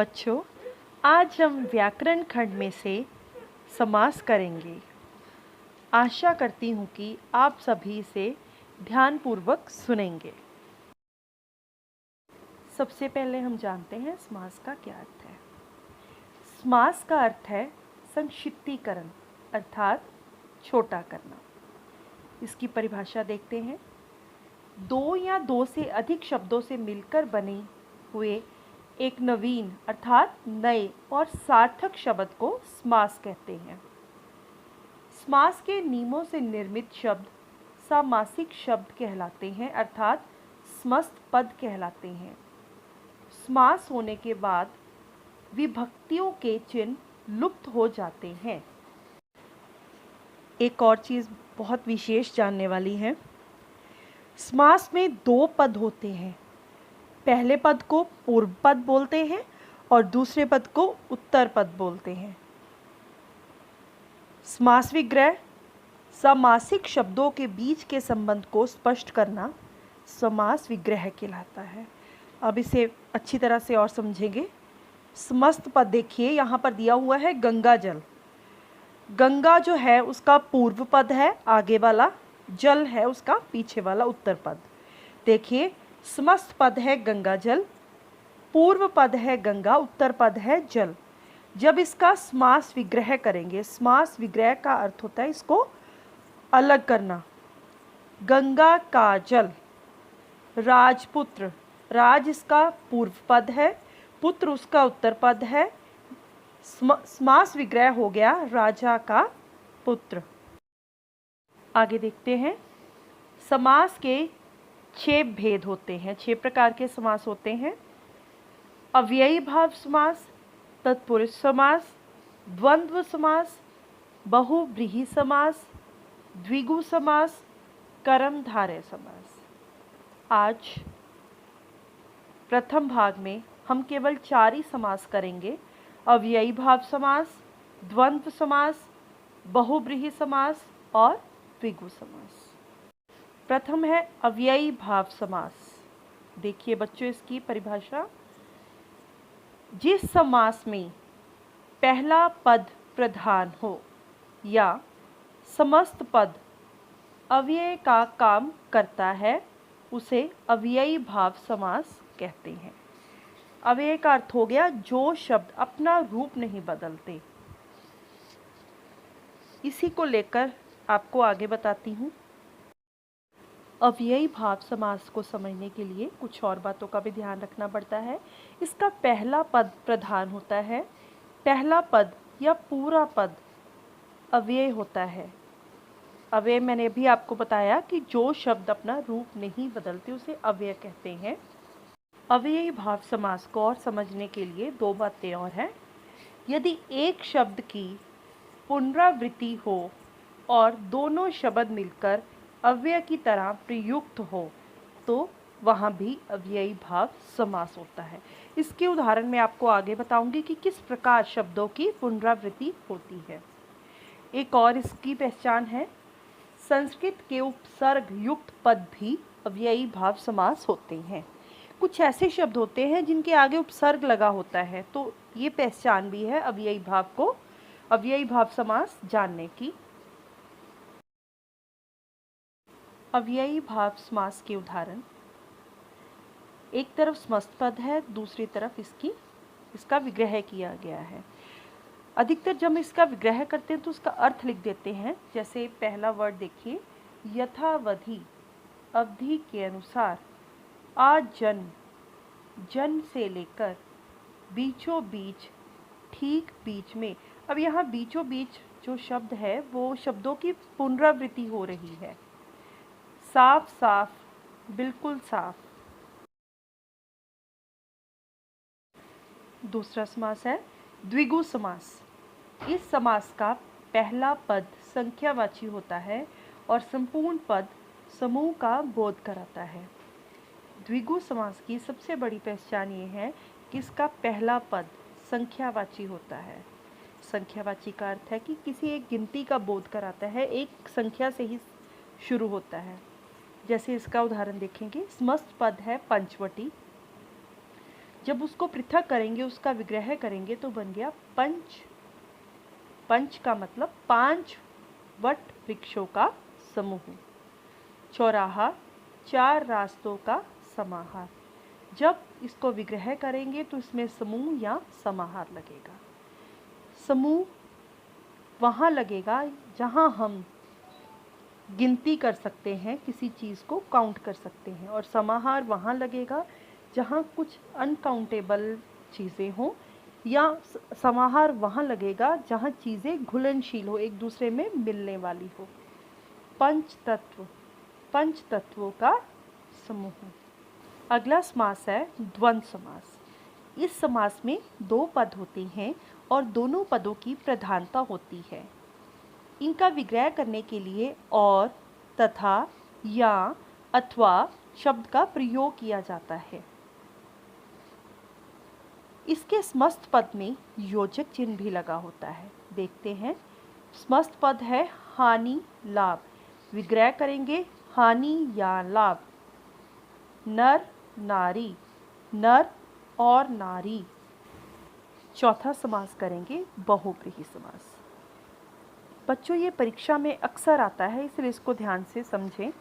बच्चों, आज हम व्याकरण खंड में से समास करेंगे। आशा करती हूँ कि आप सभी इसे ध्यानपूर्वक सुनेंगे। सबसे पहले हम जानते हैं समास का क्या अर्थ है। समास का अर्थ है संक्षिप्तीकरण अर्थात छोटा करना। इसकी परिभाषा देखते हैं। दो या दो से अधिक शब्दों से मिलकर बने हुए एक नवीन अर्थात नए और सार्थक शब्द को समास कहते हैं। समास के नियमों से निर्मित शब्द सामासिक शब्द कहलाते हैं अर्थात समस्त पद कहलाते हैं। समास होने के बाद विभक्तियों के चिन्ह लुप्त हो जाते हैं। एक और चीज़ बहुत विशेष जानने वाली है। समास में दो पद होते हैं। पहले पद को पूर्व पद बोलते हैं और दूसरे पद को उत्तर पद बोलते हैं। समास विग्रह समासिक शब्दों के बीच के संबंध को स्पष्ट करना समास विग्रह कहलाता है। अब इसे अच्छी तरह से और समझेंगे। समस्त पद देखिए, यहाँ पर दिया हुआ है गंगा जल। गंगा जो है उसका पूर्व पद है आगे वाला, जल है उसका पीछे वाला उत्तर पद। देखिए, समस्त पद है गंगा जल, पूर्व पद है गंगा, उत्तर पद है जल। जब इसका समास विग्रह करेंगे, समास विग्रह का अर्थ होता है इसको अलग करना। गंगा का जल, राजपुत्र, राज इसका पूर्व पद है, पुत्र उसका उत्तर पद है। समास विग्रह हो गया राजा का पुत्र। आगे देखते हैं। समास के 6 भेद होते हैं, 6 प्रकार के समास होते हैं। अव्ययी भाव समास, तत्पुरुष समास, द्वंद्व समास, बहुव्रीहि समास, द्विगु समास, कर्मधारय समास। आज प्रथम भाग में हम केवल 4 ही समास करेंगे। अव्ययी भाव समास, द्वंद्व समास, बहुव्रीहि समास और द्विगु समास। प्रथम है अव्ययी भाव समास। देखिए बच्चों, इसकी परिभाषा। जिस समास में पहला पद प्रधान हो या समस्त पद अव्यय का काम करता है उसे अव्ययी भाव समास कहते हैं। अव्यय का अर्थ हो गया जो शब्द अपना रूप नहीं बदलते। इसी को लेकर आपको आगे बताती हूँ। अव्ययी भाव समास को समझने के लिए कुछ और बातों का भी ध्यान रखना पड़ता है। इसका पहला पद प्रधान होता है। पहला पद या पूरा पद अव्यय होता है। अव्यय मैंने भी आपको बताया कि जो शब्द अपना रूप नहीं बदलते उसे अव्यय कहते हैं। अव्ययी भाव समास को और समझने के लिए 2 बातें और हैं। यदि एक शब्द की पुनरावृत्ति हो और दोनों शब्द मिलकर अव्यय की तरह प्रयुक्त हो तो वहाँ भी अव्ययी भाव समास होता है। इसके उदाहरण मैं आपको आगे बताऊंगी कि किस प्रकार शब्दों की पुनरावृत्ति होती है। एक और इसकी पहचान है, संस्कृत के उपसर्ग युक्त पद भी अव्ययी भाव समास होते हैं। कुछ ऐसे शब्द होते हैं जिनके आगे उपसर्ग लगा होता है, तो ये पहचान भी है अव्ययी भाव को, अव्ययी भाव समास जानने की। अव्ययी भाव समास के उदाहरण, एक तरफ समस्त पद है, दूसरी तरफ इसका विग्रह किया गया है। अधिकतर जब हम इसका विग्रह करते हैं तो उसका अर्थ लिख देते हैं। जैसे पहला वर्ड देखिए, यथावधि, अवधि के अनुसार, आजन्म, जन्म से लेकर, बीचों बीच, ठीक बीच में। अब यहाँ बीचों बीच जो शब्द है वो शब्दों की पुनरावृत्ति हो रही है। साफ साफ, बिल्कुल साफ। दूसरा समास है द्विगु समास। इस समास का पहला पद संख्यावाची होता है और संपूर्ण पद समूह का बोध कराता है। द्विगु समास की सबसे बड़ी पहचान ये है कि इसका पहला पद संख्यावाची होता है। संख्यावाची का अर्थ है कि किसी एक गिनती का बोध कराता है, एक संख्या से ही शुरू होता है। जैसे इसका उदाहरण देखेंगे, समस्त पद है पंचवटी, जब उसको पृथक करेंगे, उसका विग्रह करेंगे तो बन गया पंच। पंच का मतलब 5 वट वृक्षों का समूह। चौराहा, 4 रास्तों का समाहार। जब इसको विग्रह करेंगे तो इसमें समूह या समाहार लगेगा। समूह वहाँ लगेगा जहाँ हम गिनती कर सकते हैं, किसी चीज़ को काउंट कर सकते हैं, और समाहार वहाँ लगेगा जहाँ कुछ अनकाउंटेबल चीज़ें हों, या समाहार वहाँ लगेगा जहाँ चीज़ें घुलनशील हो, एक दूसरे में मिलने वाली हो। पंच तत्व, पंच तत्वों का समूह। अगला समास है द्वंद्व समास। इस समास में 2 पद होते हैं और दोनों पदों की प्रधानता होती है। इनका विग्रह करने के लिए और, तथा, या, अथवा शब्द का प्रयोग किया जाता है। इसके समस्त पद में योजक चिन्ह भी लगा होता है। देखते हैं। समस्त पद है हानि, लाभ। विग्रह करेंगे हानि या लाभ। नर, नारी, नर और नारी। चौथा समास करेंगे बहुव्रीहि समास। बच्चों, ये परीक्षा में अक्सर आता है, इसलिए इसको ध्यान से समझें।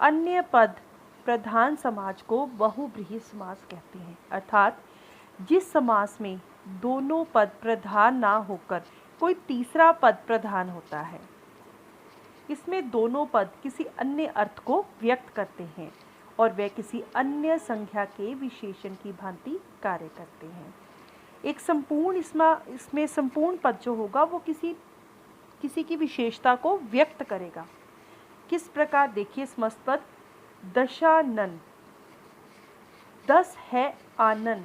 अन्य पद प्रधान समास को बहुव्रीहि समास कहते हैं, अर्थात जिस समास में दोनों पद प्रधान ना होकर कोई तीसरा पद प्रधान होता है। इसमें दोनों पद किसी अन्य अर्थ को व्यक्त करते हैं और वे किसी अन्य संख्या के विशेषण की भांति कार्य करते हैं। एक संपूर्ण इसमें संपूर्ण पद जो होगा वो किसी की विशेषता को व्यक्त करेगा। किस प्रकार? देखिए, समस्त पद दशानन, 10 है आनन,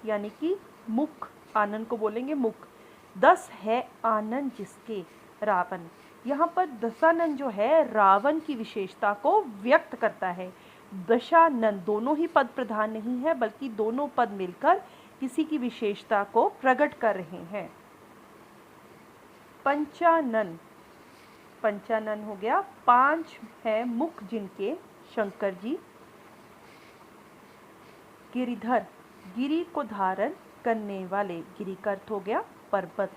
यानी कि मुख, आनन को बोलेंगे मुख। 10 है आनन जिसके, रावण। यहाँ पर दशानन जो है रावण की विशेषता को व्यक्त करता है। दशानन, दोनों ही पद प्रधान नहीं है, बल्कि दोनों पद मिलकर किसी की विशेषता को प्रकट कर रहे हैं। पंचानन, पंचानन हो गया 5 है मुख जिनके, शंकर जी। गिरिधर, गिरि को धारण करने वाले, गिरि का अर्थ हो गया पर्वत,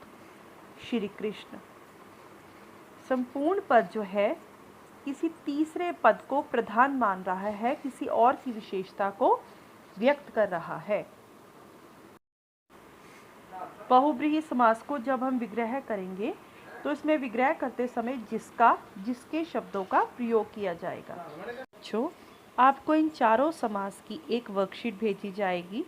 श्री कृष्ण। संपूर्ण पद जो है किसी तीसरे पद को प्रधान मान रहा है, किसी और की विशेषता को व्यक्त कर रहा है। बहुव्रीहि समास को जब हम विग्रह करेंगे तो इसमें विग्रह करते समय जिसका, जिसके शब्दों का प्रयोग किया जाएगा। बच्चों, आपको इन चारों समास की एक वर्कशीट भेजी जाएगी।